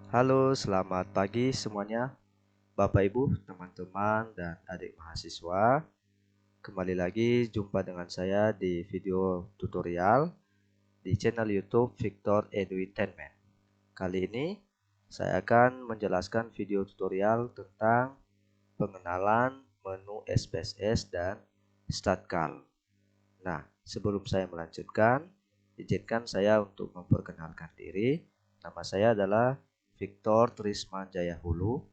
Halo, selamat pagi semuanya, Bapak Ibu, teman-teman, dan adik mahasiswa. Kembali lagi jumpa dengan saya di video tutorial di channel YouTube Victor Edutainment. Kali ini saya akan menjelaskan video tutorial tentang pengenalan menu SPSS dan StatCal. Nah, sebelum saya melanjutkan, izinkan saya untuk memperkenalkan diri. Nama saya adalah Victor Trisman Jaya Hulu.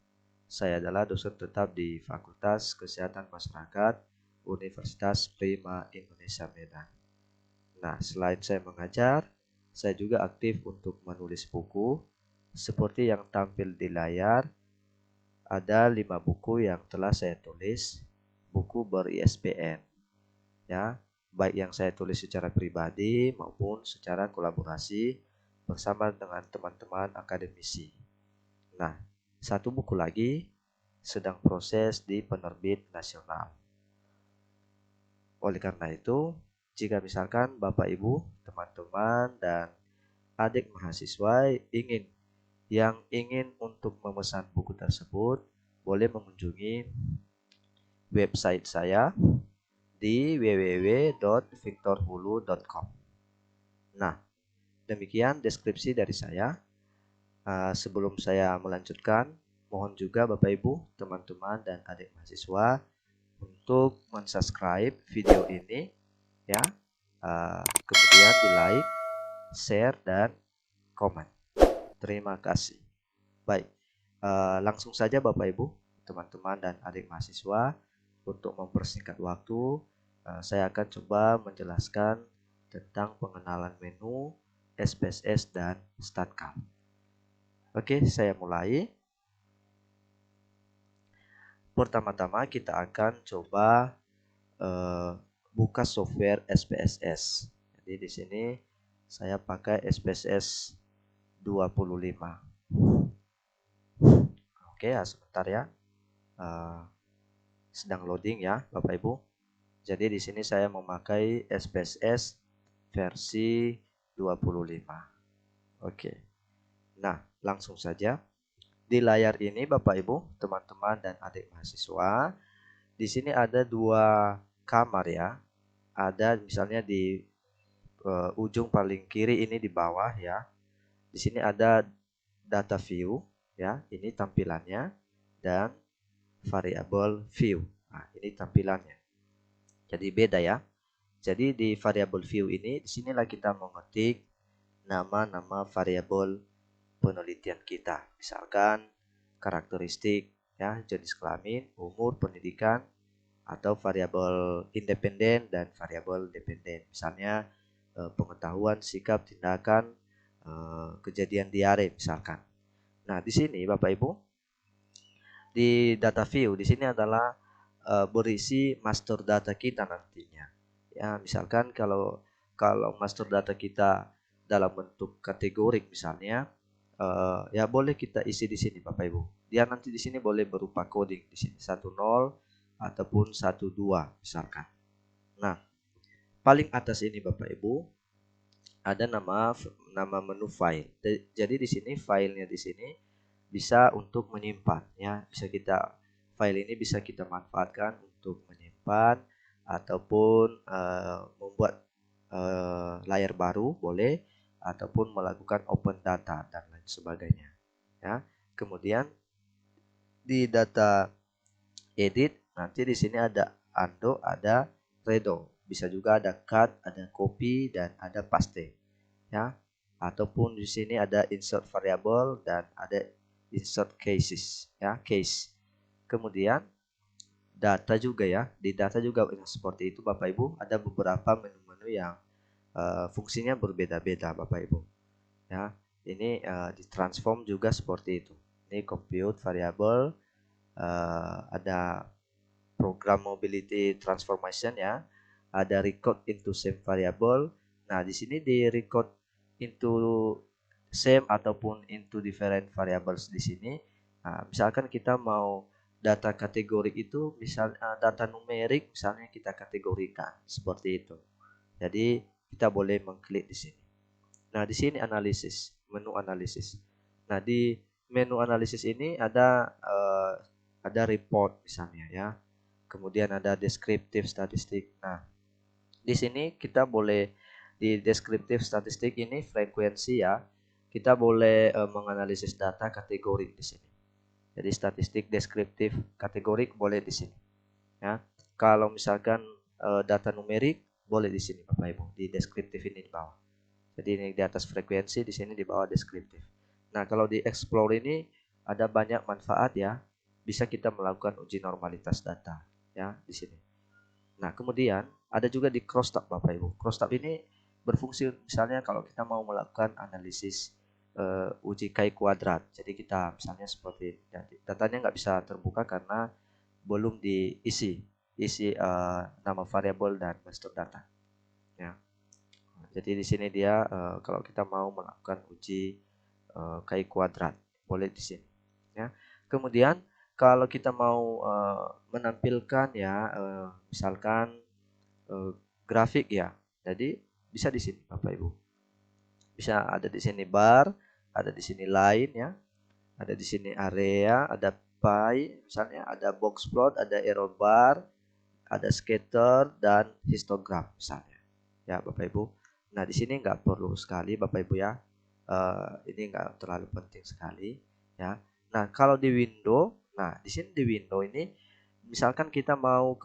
Saya adalah dosen tetap di Fakultas Kesehatan Masyarakat Universitas Prima Indonesia Medan. Nah, selain saya mengajar, saya juga aktif untuk menulis buku. Seperti yang tampil di layar, ada 5 buku yang telah saya tulis, buku ber-ISBN. Ya, baik yang saya tulis secara pribadi maupun secara kolaborasi bersama dengan teman-teman akademisi. Nah, satu buku lagi sedang proses di penerbit nasional. Oleh karena itu, jika misalkan Bapak Ibu, teman-teman, dan adik mahasiswa ingin untuk memesan buku tersebut, boleh mengunjungi website saya di www.victorhulu.com. Nah, demikian deskripsi dari saya. Sebelum saya melanjutkan, mohon juga Bapak Ibu, teman-teman, dan adik mahasiswa untuk mensubscribe video ini, ya. Kemudian di like, share, dan komen. Terima kasih. Baik, langsung saja Bapak Ibu, teman-teman, dan adik mahasiswa. Untuk mempersingkat waktu, saya akan coba menjelaskan tentang pengenalan menu SPSS dan StatCal. Oke, saya mulai. Pertama-tama kita akan coba buka software SPSS. Jadi di sini saya pakai SPSS 25. Oke, sebentar ya. Sedang loading ya, Bapak Ibu. Jadi di sini saya memakai SPSS versi 25. Oke. Nah, langsung saja. Di layar ini Bapak Ibu, teman-teman, dan adik mahasiswa, di sini ada dua kamar ya. Ada misalnya di ujung paling kiri ini di bawah ya. Di sini ada data view ya, ini tampilannya, dan variable view. Nah, ini tampilannya. Jadi beda ya. Jadi di variable view ini, disinilah kita mengetik nama-nama variabel penelitian kita. Misalkan karakteristik ya, jenis kelamin, umur, pendidikan, atau variabel independen dan variabel dependen. Misalnya pengetahuan, sikap, tindakan, kejadian diare misalkan. Nah, di sini Bapak Ibu, di data view di sini adalah berisi master data kita nantinya. Ya, misalkan kalau master data kita dalam bentuk kategorik misalnya, ya boleh kita isi di sini Bapak Ibu. Dia nanti di sini boleh berupa coding di sini 10 ataupun 12 misalkan. Nah, paling atas ini Bapak Ibu ada nama menu file. Jadi di sini filenya di sini bisa untuk menyimpan ya. File ini bisa kita manfaatkan untuk menyimpan ataupun membuat layar baru boleh, ataupun melakukan open data dan lain sebagainya ya. Kemudian di data edit nanti di sini ada undo, ada redo, bisa juga ada cut, ada copy, dan ada paste ya. Ataupun di sini ada insert variable dan ada insert cases ya, case. Kemudian data juga ya, di data juga seperti itu Bapak Ibu, ada beberapa menu-menu yang fungsinya berbeda-beda Bapak Ibu ya. Ini ditransform juga seperti itu. Ini compute variable, ada program mobility transformation ya, ada record into same variable. Nah, di sini di record into same ataupun into different variables di sini. Nah, misalkan kita mau data kategorik itu, misalnya data numerik, misalnya kita kategorikan seperti itu. Jadi kita boleh mengklik di sini. Nah, di sini analisis, menu analisis. Nah, di menu analisis ini ada report misalnya ya. Kemudian ada deskriptif statistik. Nah, di sini kita boleh di deskriptif statistik ini frekuensi ya. Kita boleh menganalisis data kategori di sini. Jadi statistik deskriptif kategorik boleh di sini. Ya, kalau misalkan data numerik boleh di sini Bapak Ibu di deskriptif ini di bawah. Jadi ini di atas frekuensi, di sini di bawah deskriptif. Nah, kalau di explore ini ada banyak manfaat ya. Bisa kita melakukan uji normalitas data ya di sini. Nah, kemudian ada juga di crosstab Bapak Ibu. Crosstab ini berfungsi misalnya kalau kita mau melakukan analisis uji chi kuadrat. Jadi kita misalnya seperti datanya nggak bisa terbuka karena belum isi nama variabel dan master data. Ya. Jadi di sini dia kalau kita mau melakukan uji chi kuadrat boleh di sini. Ya. Kemudian kalau kita mau menampilkan ya misalkan grafik ya, jadi bisa di sini Bapak Ibu. Bisa ada di sini bar, ada di sini line ya, ada di sini area, ada pie, misalnya ada box plot, ada error bar, ada scatter dan histogram misalnya. Ya Bapak Ibu. Nah di sini nggak perlu sekali Bapak Ibu ya. Ini nggak terlalu penting sekali ya. Nah kalau di window, nah di sini di window ini, misalkan kita mau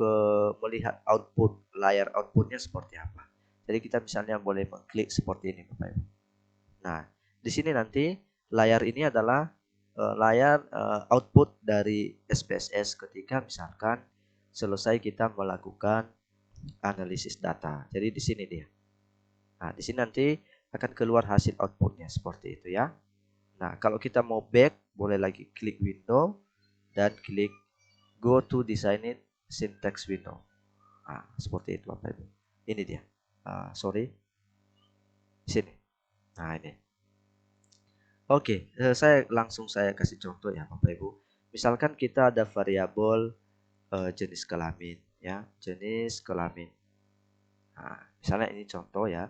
melihat output layar outputnya seperti apa. Jadi kita misalnya boleh mengklik seperti ini Bapak Ibu. Nah di sini nanti layar ini adalah layar output dari SPSS ketika misalkan selesai kita melakukan analisis data. Jadi di sini dia. Nah, di sini nanti akan keluar hasil outputnya seperti itu ya. Nah, kalau kita mau back, boleh lagi klik window dan klik go to design it syntax window. Nah, seperti itu Bapak Ibu. Ini dia. Sorry. Di sini. Nah, ini. Oke, saya kasih contoh ya Bapak Ibu. Misalkan kita ada variabel jenis kelamin ya, jenis kelamin. Nah, misalnya ini contoh ya.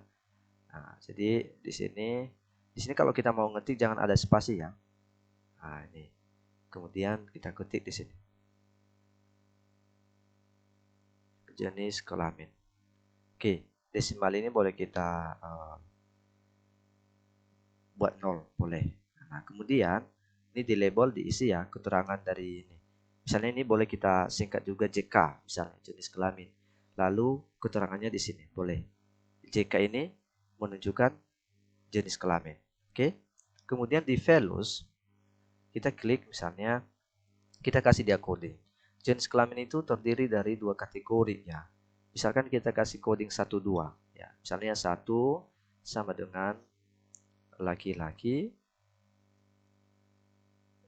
Nah, jadi di sini kalau kita mau ngetik jangan ada spasi ya. Nah, ini. Kemudian kita ketik di sini. Jenis kelamin. Oke, desimal ini boleh kita buat 0, boleh. Nah, kemudian ini di label diisi ya keterangan dari ini. Misalnya ini boleh kita singkat juga JK, misalnya jenis kelamin. Lalu keterangannya di sini, boleh. JK ini menunjukkan jenis kelamin. Oke. Kemudian di values kita klik misalnya kita kasih dia coding. Jenis kelamin itu terdiri dari dua kategori ya. Misalkan kita kasih coding 1 2 ya. Misalnya 1 sama dengan laki-laki,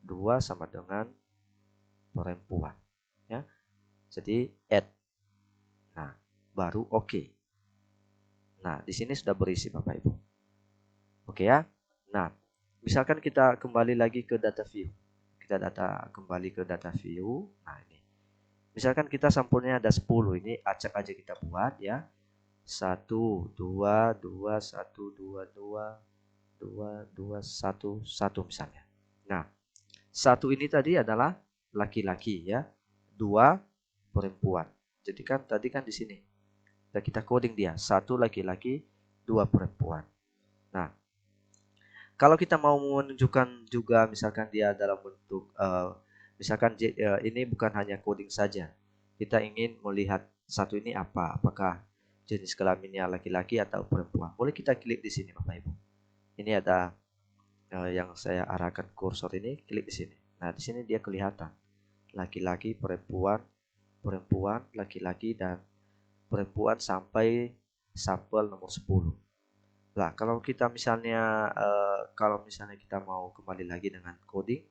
2 sama dengan perempuan ya. Jadi add. Nah, baru oke. Nah, di sini sudah berisi Bapak Ibu. Oke ya. Nah, misalkan kita kembali lagi ke data view. Kita kembali ke data view. Nah, ini. Misalkan kita sampulnya ada 10, ini acak aja kita buat ya. 1 2 2 1 2 2 2 2 1 1 misalnya. Nah, 1 ini tadi adalah laki-laki ya. 2 perempuan. Jadi kan tadi kan di sini. Dan kita coding dia, 1 laki-laki, 2 perempuan. Nah, kalau kita mau menunjukkan juga misalkan dia dalam bentuk misalkan ini bukan hanya coding saja. Kita ingin melihat satu ini apa? Apakah jenis kelaminnya laki-laki atau perempuan? Boleh kita klik di sini Bapak Ibu. Ini ada yang saya arahkan kursor ini, klik di sini. Nah, di sini dia kelihatan laki-laki, perempuan, perempuan, laki-laki dan perempuan sampai sampel nomor 10. Nah, kalau misalnya kita mau kembali lagi dengan coding,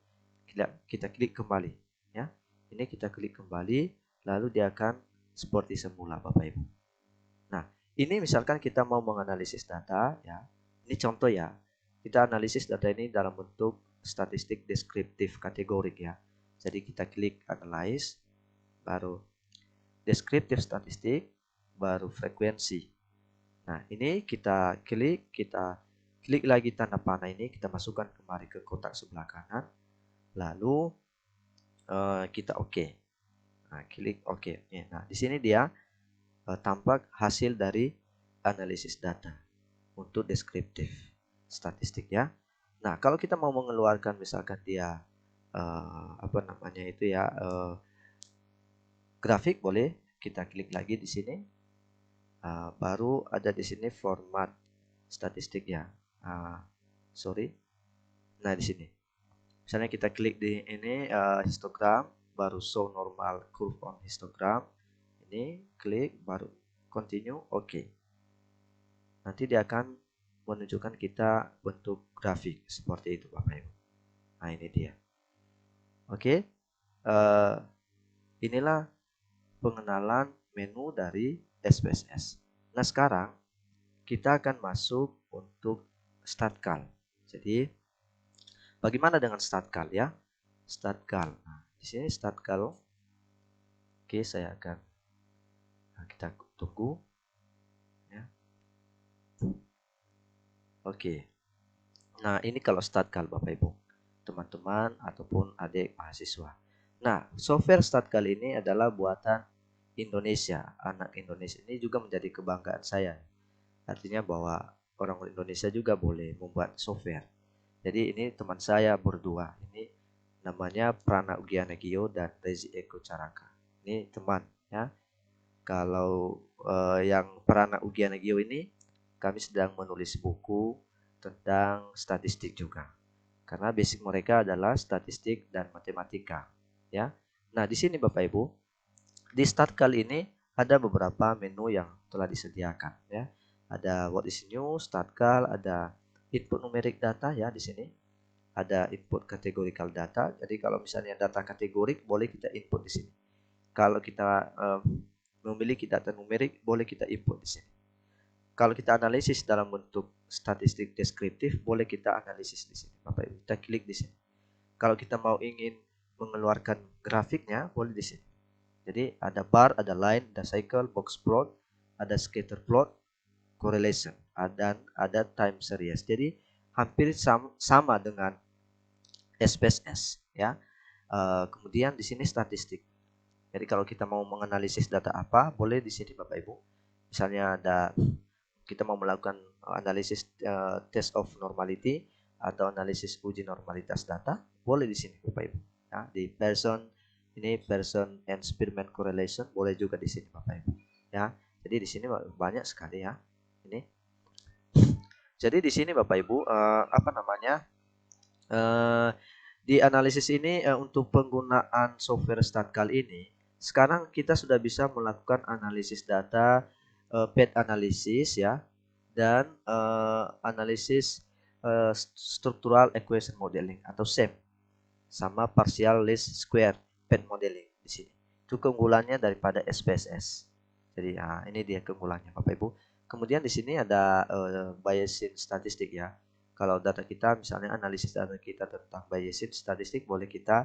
kita klik kembali ya. Ini kita klik kembali, lalu dia akan seperti semula Bapak Ibu. Nah, ini misalkan kita mau menganalisis data ya. Ini contoh ya. Kita analisis data ini dalam bentuk statistik deskriptif kategorik ya. Jadi kita klik analyze, baru deskriptif statistik, baru frekuensi. Nah, ini kita klik lagi tanda panah ini, kita masukkan kembali ke kotak sebelah kanan. lalu kita oke. Nah, klik oke. Nah, di sini dia tampak hasil dari analisis data untuk deskriptif statistik ya. Nah, kalau kita mau mengeluarkan misalkan dia apa namanya itu ya, grafik, boleh kita klik lagi di sini. Baru ada di sini format statistik ya. Sorry. Nah, di sini. Misalnya kita klik di ini histogram, baru show normal curve on histogram. Ini klik, baru continue, oke. Nanti dia akan menunjukkan kita bentuk grafik seperti itu Bapak Ibu. Nah, ini dia. Oke. Inilah pengenalan menu dari SPSS. Nah, sekarang kita akan masuk untuk StatCal. Jadi, bagaimana dengan StatCal ya? StatCal. Nah, di sini StatCal. Oke, saya akan kita tunggu ya. Oke. Nah, ini kalau StatCal Bapak Ibu, teman-teman ataupun adik mahasiswa. Nah, software StatCal ini adalah buatan Indonesia. Anak Indonesia ini juga menjadi kebanggaan saya. Artinya bahwa orang Indonesia juga boleh membuat software. Jadi ini teman saya berdua. Ini namanya Prana Ugianegio dan Rezi Eko Caraka. Ini teman ya. Kalau yang Prana Ugianegio ini kami sedang menulis buku tentang statistik juga. Karena basic mereka adalah statistik dan matematika, ya. Nah, di sini Bapak Ibu, di StatCal ini ada beberapa menu yang telah disediakan, ya. Ada what is new, StatCal, ada input numeric data ya di sini. Ada input categorical data. Jadi kalau misalnya data kategorik boleh kita input di sini. Kalau kita memiliki data numerik boleh kita input di sini. Kalau kita analisis dalam bentuk statistik deskriptif, boleh kita analisis di sini. Bapak Ibu, kita klik di sini. Kalau kita mau ingin mengeluarkan grafiknya, boleh di sini. Jadi ada bar, ada line, ada cycle, box plot, ada scatter plot, correlation, dan ada time series. Jadi hampir sama dengan SPSS ya. Kemudian di sini statistik. Jadi kalau kita mau menganalisis data apa, boleh di sini Bapak Ibu. Misalnya ada kita mau melakukan analisis test of normality atau analisis uji normalitas data, boleh di sini Bapak Ibu. Ya, di Pearson ini Pearson and Spearman correlation boleh juga di sini Bapak Ibu. Ya, jadi di sini banyak sekali ya. Ini. Jadi di sini Bapak Ibu apa namanya? Di analisis ini untuk penggunaan software StatCal ini, sekarang kita sudah bisa melakukan analisis data, path analysis ya, dan analisis structural equation modeling atau SEM, sama partial least square path modeling di sini. Itu keunggulannya daripada SPSS. Jadi ini dia keunggulannya Bapak Ibu. Kemudian di sini ada Bayesian statistik ya. Kalau data kita misalnya analisis data kita tentang Bayesian statistik, boleh kita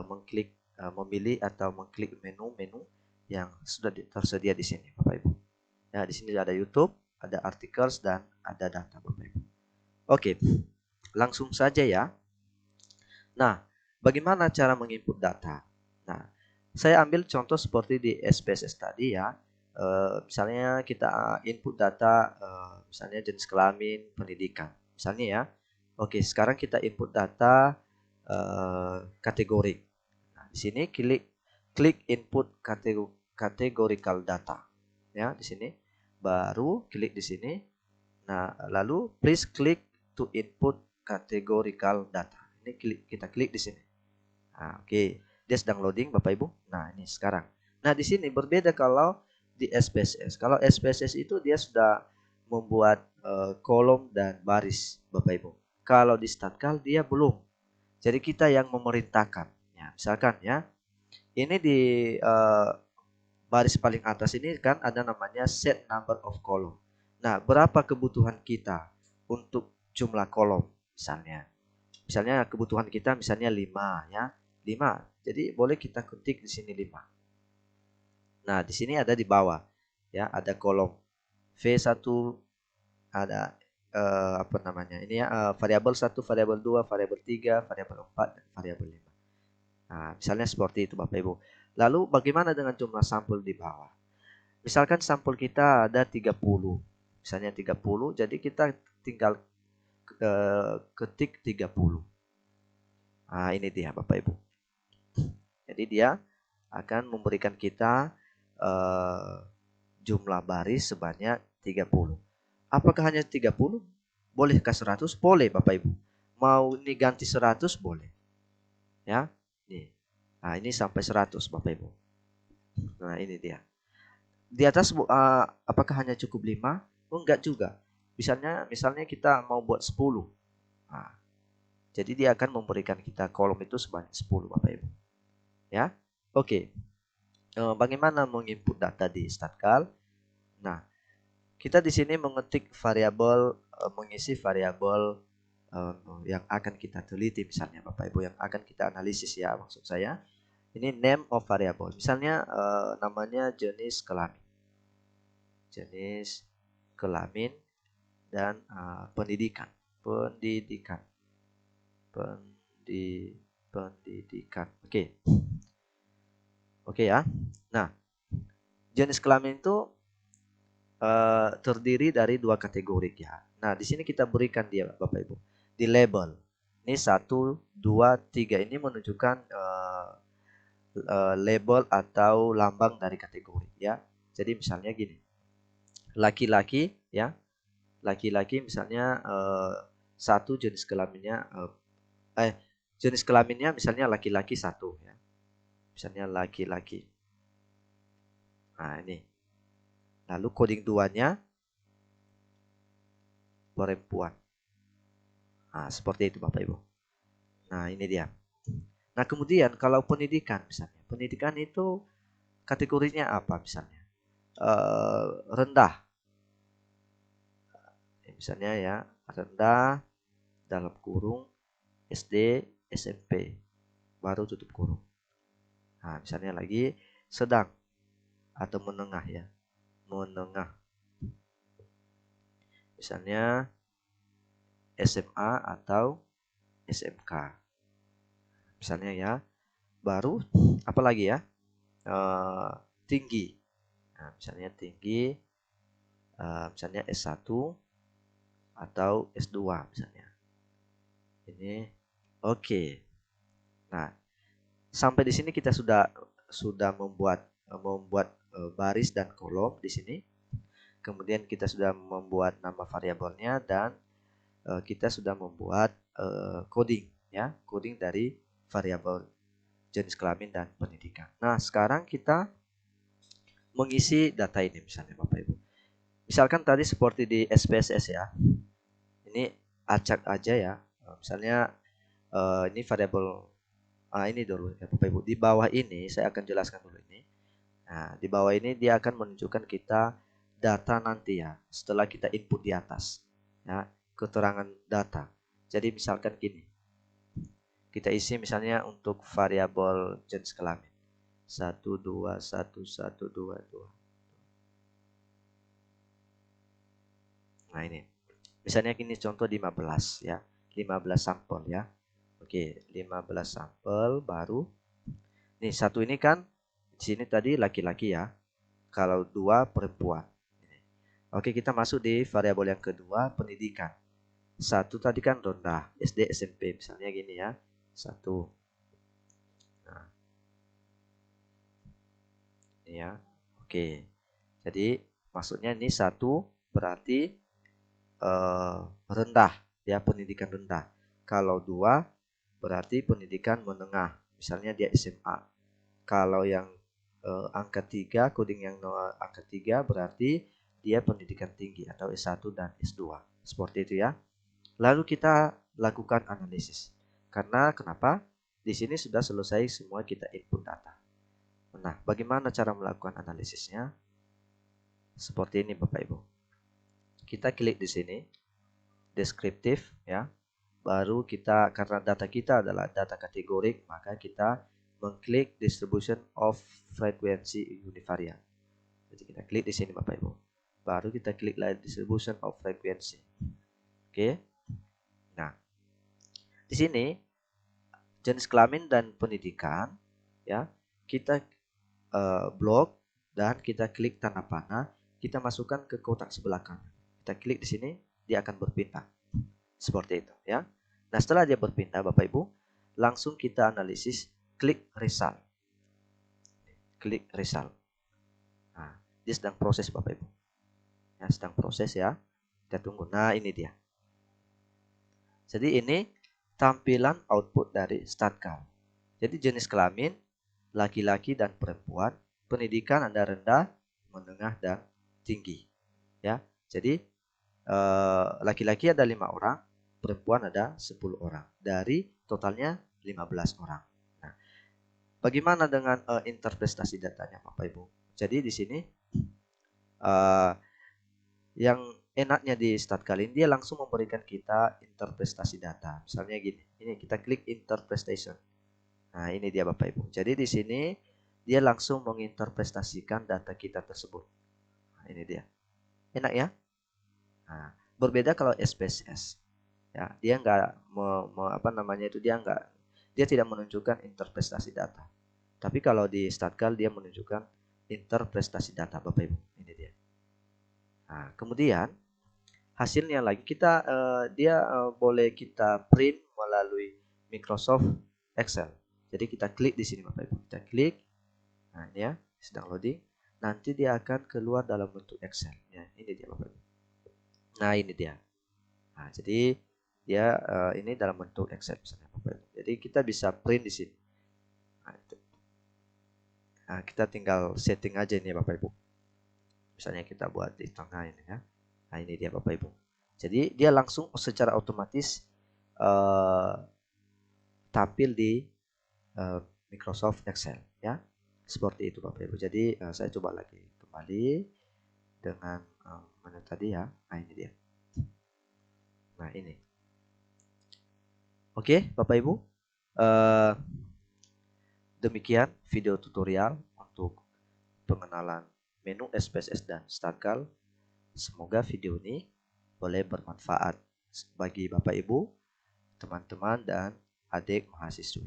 mengklik memilih atau mengklik menu-menu yang sudah tersedia di sini Bapak Ibu. Ya, di sini ada YouTube, ada articles dan ada data Bapak Ibu. Oke. Langsung saja ya. Nah, bagaimana cara menginput data? Nah, saya ambil contoh seperti di SPSS tadi ya. Misalnya kita input data, misalnya jenis kelamin, pendidikan. Misalnya ya. Oke, sekarang kita input data kategori. Nah, di sini klik input categorical data. Ya, di sini. Baru klik di sini. Nah, lalu please click to input categorical data. Ini kita klik di sini. Nah, oke. Dia sedang loading Bapak Ibu. Nah, ini sekarang. Nah, di sini berbeda kalau di SPSS. Kalau SPSS itu dia sudah membuat kolom dan baris Bapak Ibu. Kalau di StatCal dia belum. Jadi kita yang memerintahkan. Ya, misalkan ya. Ini di baris paling atas ini kan ada namanya set number of column. Nah, berapa kebutuhan kita untuk jumlah kolom misalnya. Misalnya kebutuhan kita misalnya 5 ya. 5. Jadi boleh kita ketik di sini 5. Nah, di sini ada di bawah ya, ada kolom V1, ada apa namanya ini ya, variabel 1, variabel 2, variabel 3, variabel 4, dan variabel 5. Nah, misalnya seperti itu Bapak Ibu. Lalu bagaimana dengan jumlah sampel di bawah? Misalkan sampel kita ada 30. Misalnya 30, jadi kita tinggal ketik 30. Nah, ini dia Bapak Ibu. Jadi dia akan memberikan kita jumlah baris sebanyak 30. Apakah hanya 30? Bolehkah 100? Boleh Bapak Ibu. Mau ini ganti 100 boleh. Ya. Nih. Nah, ini sampai 100 Bapak Ibu. Nah, ini dia. Di atas apakah hanya cukup 5? Oh, enggak juga. Misalnya kita mau buat 10. Nah, jadi dia akan memberikan kita kolom itu sebanyak 10 Bapak Ibu. Ya. Oke. Bagaimana menginput data di StatCal? Nah, kita di sini mengetik variabel, mengisi variabel yang akan kita teliti, misalnya Bapak Ibu, yang akan kita analisis ya, maksud saya. Ini name of variable. Misalnya namanya jenis kelamin dan pendidikan. Oke. Oke ya. Nah, jenis kelamin itu terdiri dari 2 kategori ya. Nah, di sini kita berikan dia Bapak Ibu di label. Ini 1, 2, 3 ini menunjukkan label atau lambang dari kategori ya. Jadi misalnya gini. Laki-laki ya. Laki-laki misalnya satu jenis kelaminnya jenis kelaminnya misalnya laki-laki 1 ya. Misalnya laki-laki. Nah, ini. Lalu coding 2-nya perempuan. Nah, seperti itu Bapak Ibu. Nah, ini dia. Nah, kemudian kalau pendidikan misalnya. Pendidikan itu kategorinya apa misalnya? Rendah. Misalnya ya, rendah dalam kurung SD, SMP. Baru tutup kurung. Nah, misalnya lagi sedang atau menengah ya. Menengah. Misalnya SMA atau SMK. Misalnya ya. Baru apalagi ya? Tinggi. Nah, misalnya tinggi, misalnya S1 atau S2 misalnya. Ini oke. Nah, sampai di sini kita sudah membuat baris dan kolom di sini. Kemudian kita sudah membuat nama variabelnya dan kita sudah membuat coding ya, coding dari variabel jenis kelamin dan pendidikan. Nah, sekarang kita mengisi data ini misalnya Bapak Ibu. Misalkan tadi seperti di SPSS ya. Ini acak aja ya. Misalnya ini variabel ini dulu ya Bapak Ibu. Di bawah ini saya akan jelaskan dulu ini. Nah, di bawah ini dia akan menunjukkan kita data nanti ya, setelah kita input di atas. Ya, keterangan data. Jadi misalkan gini. Kita isi misalnya untuk variabel jenis kelamin. 1 2 1 1 2 2. Nah, ini. Misalnya gini contoh 15 ya. 15 sampel ya. Oke, 15 sampel baru. Nih, satu ini kan di sini tadi laki-laki ya. Kalau 2 perempuan. Oke, kita masuk di variabel yang kedua, pendidikan. 1 tadi kan rendah, SD, SMP misalnya gini ya. 1. Nah. Ini ya. Oke. Jadi maksudnya ini 1 berarti rendah ya, pendidikan rendah. Kalau 2 berarti pendidikan menengah. Misalnya dia SMA. Kalau yang angka 3, coding yang angka 3 berarti dia pendidikan tinggi atau S1 dan S2. Seperti itu ya. Lalu kita lakukan analisis. Karena kenapa? Di sini sudah selesai semua kita input data. Nah, bagaimana cara melakukan analisisnya? Seperti ini Bapak Ibu. Kita klik di sini, deskriptif ya. Baru kita, karena data kita adalah data kategorik, maka kita mengklik distribution of frequency univariate. Jadi kita klik di sini Bapak Ibu. Baru kita klik lagi distribution of frequency. Oke. Nah, di sini jenis kelamin dan pendidikan ya, kita blok dan kita klik tanda panah, kita masukkan ke kotak sebelah kanan. Kita klik di sini, dia akan berpindah. Seperti itu ya. Nah, setelah dia berpindah Bapak Ibu, langsung kita analisis, klik result. Klik result. Nah, dia sedang proses Bapak Ibu. Ya, sedang proses ya. Kita tunggu. Nah, ini dia. Jadi ini tampilan output dari StatCal. Jadi jenis kelamin laki-laki dan perempuan, pendidikan Anda rendah, menengah dan tinggi. Ya. Jadi laki-laki ada 5 orang, perempuan ada 10 orang. Dari totalnya 15 orang. Nah, bagaimana dengan interpretasi datanya Bapak Ibu? Jadi di sini yang enaknya di StatCal ini dia langsung memberikan kita interpretasi data. Misalnya gini, ini kita klik interpretation. Nah, ini dia Bapak Ibu. Jadi di sini dia langsung menginterpretasikan data kita tersebut. Nah, ini dia. Enak ya? Nah, berbeda kalau SPSS. Ya, dia nggak apa namanya itu dia tidak menunjukkan interpretasi data. Tapi kalau di StatCal dia menunjukkan interpretasi data Bapak Ibu. Ini dia. Nah, kemudian hasilnya lagi dia boleh kita print melalui Microsoft Excel. Jadi kita klik di sini Bapak Ibu. Kita klik. Nah, ini ya, sedang loading. Nanti dia akan keluar dalam bentuk Excel. Ya, ini dia Bapak Ibu. Nah, ini dia. Nah, jadi dia ini dalam bentuk Excel misalnya Bapak Ibu. Jadi kita bisa print di sini. Nah, itu. Nah, kita tinggal setting aja ini ya Bapak Ibu. Misalnya kita buat di tengah ini ya. Nah, ini dia Bapak Ibu. Jadi dia langsung secara otomatis tampil di Microsoft Excel ya. Seperti itu Bapak Ibu. Jadi saya coba lagi kembali dengan mana tadi ya. Nah, ini dia. Nah, ini. Oke, Bapak Ibu. Demikian video tutorial untuk pengenalan menu SPSS dan StatCal. Semoga video ini boleh bermanfaat bagi Bapak Ibu, teman-teman dan adik mahasiswi.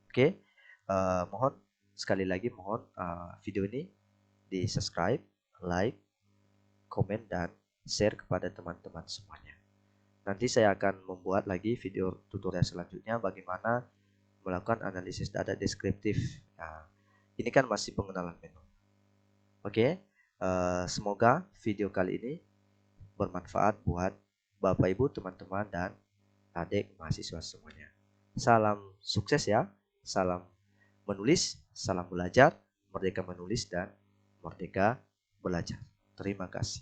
Oke, mohon sekali lagi video ini di subscribe, like, komen dan share kepada teman-teman semuanya. Nanti saya akan membuat lagi video tutorial selanjutnya bagaimana melakukan analisis data deskriptif. Nah, ini kan masih pengenalan menu. Oke, semoga video kali ini bermanfaat buat Bapak Ibu, teman-teman dan adik mahasiswa semuanya. Salam sukses ya, salam menulis, salam belajar, merdeka menulis dan merdeka belajar. Terima kasih.